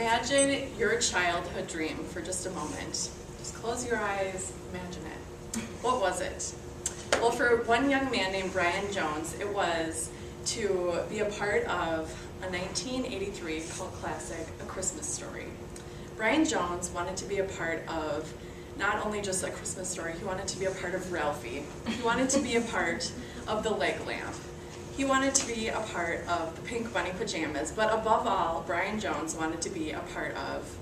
Imagine your childhood dream for just a moment. Just close your eyes, imagine it. What was it? Well, for one young man named Brian Jones, it was to be a part of a 1983 cult classic, A Christmas Story. Brian Jones wanted to be a part of not only just A Christmas Story, he wanted to be a part of Ralphie. He wanted to be a part of the leg lamp. He wanted to be a part of the Pink Bunny pajamas, but above all, Brian Jones wanted to be a part of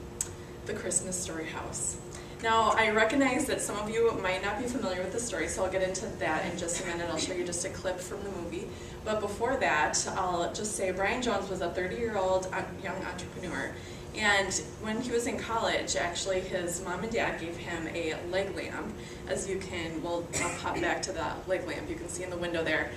the Christmas Story house. Now, I recognize that some of you might not be familiar with the story, so I'll get into that in just a minute. I'll show you just a clip from the movie. But before that, I'll just say Brian Jones was a 30-year-old young entrepreneur. And when he was in college, actually, his mom and dad gave him a leg lamp. As you can, I'll pop back to the leg lamp. You can see in the window there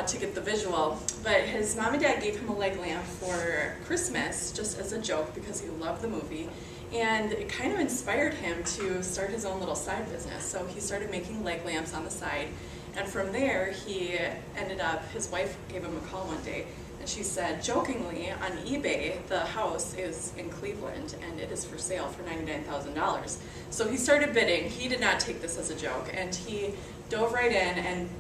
to get the visual. But his mom and dad gave him a leg lamp for Christmas, just as a joke, because he loved the movie. And it kind of inspired him to start his own little side business. So he started making leg lamps on the side. And from there, he ended up, his wife gave him a call one day, and she said, jokingly, on eBay, the house is in Cleveland, and it is for sale for $99,000. So he started bidding. He did not take this as a joke, and he dove right in and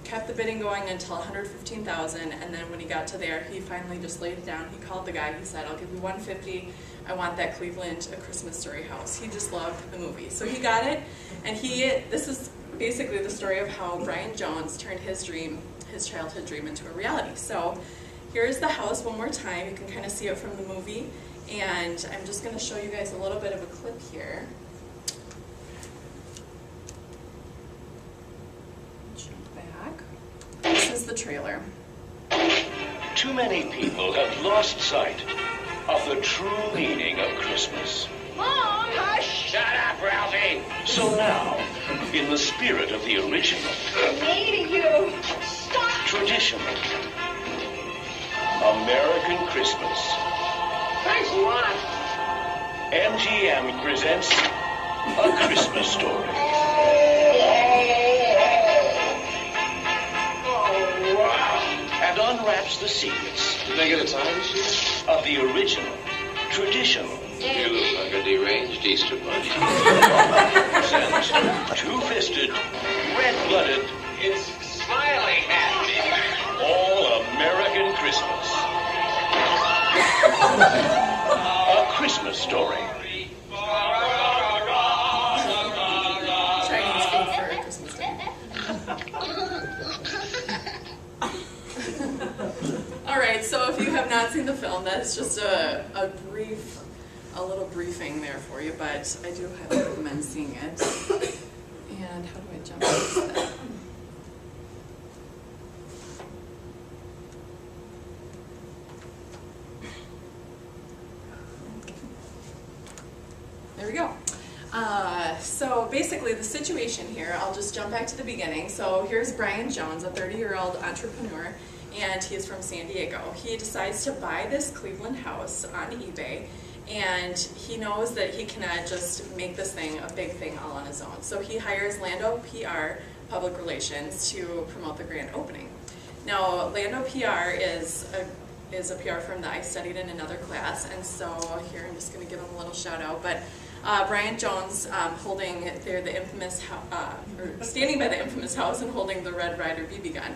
kept the bidding going until $115,000, and then when he got to there, he finally just laid it down. He called the guy. He said, I'll give you $150. I want that Cleveland A Christmas Story house. He just loved the movie. So he got it, and this is basically the story of how Brian Jones turned his dream, his childhood dream, into a reality. So here's the house one more time. You can kind of see it from the movie, and I'm just going to show you guys a little bit of a clip here. Jump back. This is the trailer. Too many people have lost sight of the true meaning of Christmas. Mom! Hush! Shut up, Ralphie! So now, in the spirit of the original, I'm needing you! Stop! traditional, American Christmas, Thanks a lot! MGM presents A Christmas Story. Oh, wow! And unwraps the secrets Did they get a time machine? of the original, traditional, You look like a deranged Easter bunny. presents two-fisted, red-blooded, It's smiling at me. all-American Christmas. A Christmas Story. Chinese food for Christmas Day. All right, so if you have not seen the film, that's just a little briefing there for you, but I do highly recommend seeing it. And how do I jump into that? There we go. So basically the situation here, I'll just jump back to the beginning. So here's Brian Jones, a 30-year-old entrepreneur, and he is from San Diego. He decides to buy this Cleveland house on eBay, and he knows that he cannot just make this thing a big thing all on his own. So he hires Lando PR Public Relations to promote the grand opening. Now, Lando PR is a PR firm that I studied in another class, and so here I'm just going to give him a little shout out. But Brian Jones holding there the infamous, or standing by the infamous house and holding the Red Ryder BB gun.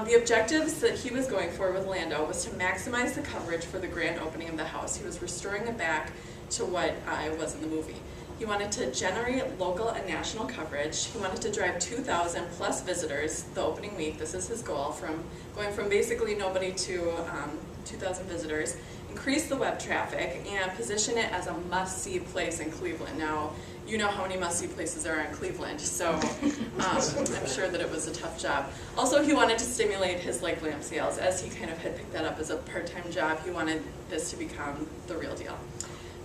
The objectives that he was going for with Lando was to maximize the coverage for the grand opening of the house. He was restoring it back to what it was in the movie. He wanted to generate local and national coverage. He wanted to drive 2,000 plus visitors the opening week. This is his goal, going from basically nobody to 2,000 visitors. Increase the web traffic and position it as a must-see place in Cleveland. Now, you know how many must-see places there are in Cleveland, so I'm sure that it was a tough job. Also, he wanted to stimulate his leg lamp sales. As he kind of had picked that up as a part-time job, he wanted this to become the real deal.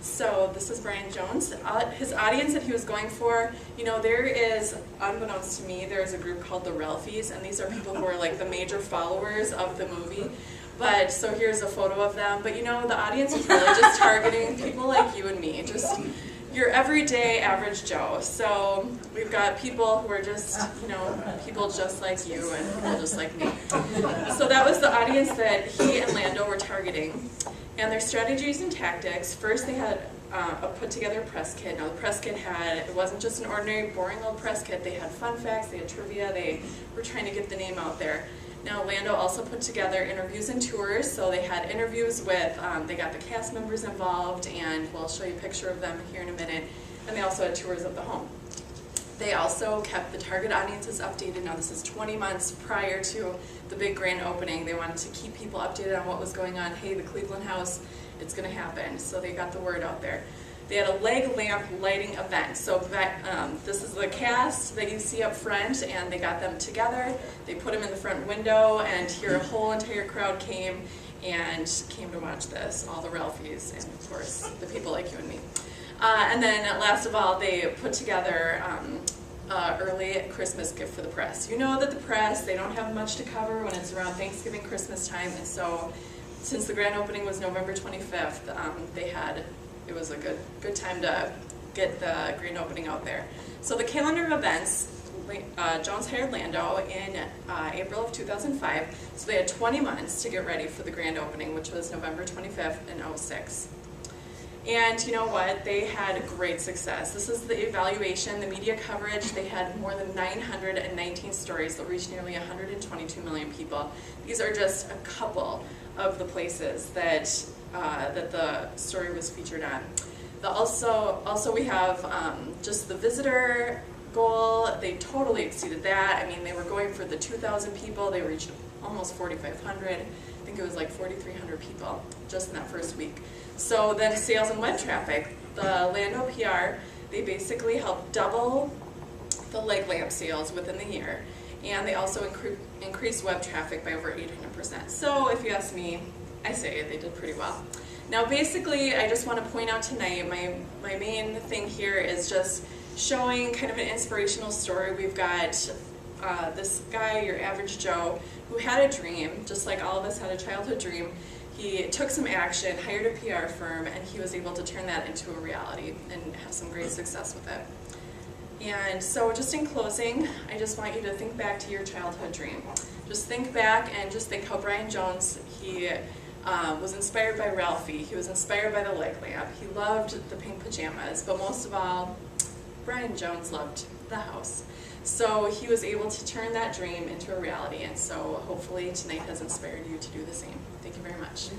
So this is Brian Jones. His audience that he was going for, you know, there is, unbeknownst to me, there's a group called the Ralphies, and these are people who are like the major followers of the movie. But, so here's a photo of them. But you know, the audience is really just targeting people like you and me. Just, your everyday average Joe. So we've got people who are just, people just like you and people just like me. So that was the audience that he and Lando were targeting. And their strategies and tactics, first they had a put together press kit. Now the press kit it wasn't just an ordinary boring little press kit. They had fun facts, they had trivia, they were trying to get the name out there. Now Lando also put together interviews and tours, so they had interviews with, they got the cast members involved, and we'll show you a picture of them here in a minute, and they also had tours of the home. They also kept the target audiences updated. Now this is 20 months prior to the big grand opening. They wanted to keep people updated on what was going on. Hey, the Cleveland House, it's going to happen. So they got the word out there. They had a leg lamp lighting event. So this is the cast that you see up front, and they got them together. They put them in the front window, and here a whole entire crowd came to watch this. All the Ralphies, and of course the people like you and me. And then last of all, they put together early Christmas gift for the press. You know that the press, they don't have much to cover when it's around Thanksgiving, Christmas time, and so since the grand opening was November 25th, it was a good time to get the grand opening out there. So the calendar of events, Jones hired Lando in April of 2005, so they had 20 months to get ready for the grand opening, which was November 25th in 2006. And you know what? They had great success. This is the evaluation, the media coverage. They had more than 919 stories that reached nearly 122 million people. These are just a couple of the places that the story was featured on. Also we have just the visitor goal. They totally exceeded that. I mean, they were going for the 2,000 people. They reached almost 4,500. I think it was like 4,300 people just in that first week. So then sales and web traffic. The Lando PR, they basically helped double the leg lamp sales within the year. And they also increased web traffic by over 800%. So if you ask me, I say they did pretty well. Now basically, I just want to point out tonight, my main thing here is just showing kind of an inspirational story. We've got this guy, your average Joe, who had a dream, just like all of us had a childhood dream. He took some action, hired a PR firm, and he was able to turn that into a reality and have some great success with it. And so just in closing, I just want you to think back to your childhood dream. Just think back and just think how Brian Jones, he was inspired by Ralphie, he was inspired by the leg lamp, he loved the pink pajamas, but most of all, Brian Jones loved the house. So he was able to turn that dream into a reality, and so hopefully tonight has inspired you to do the same. Thank you very much.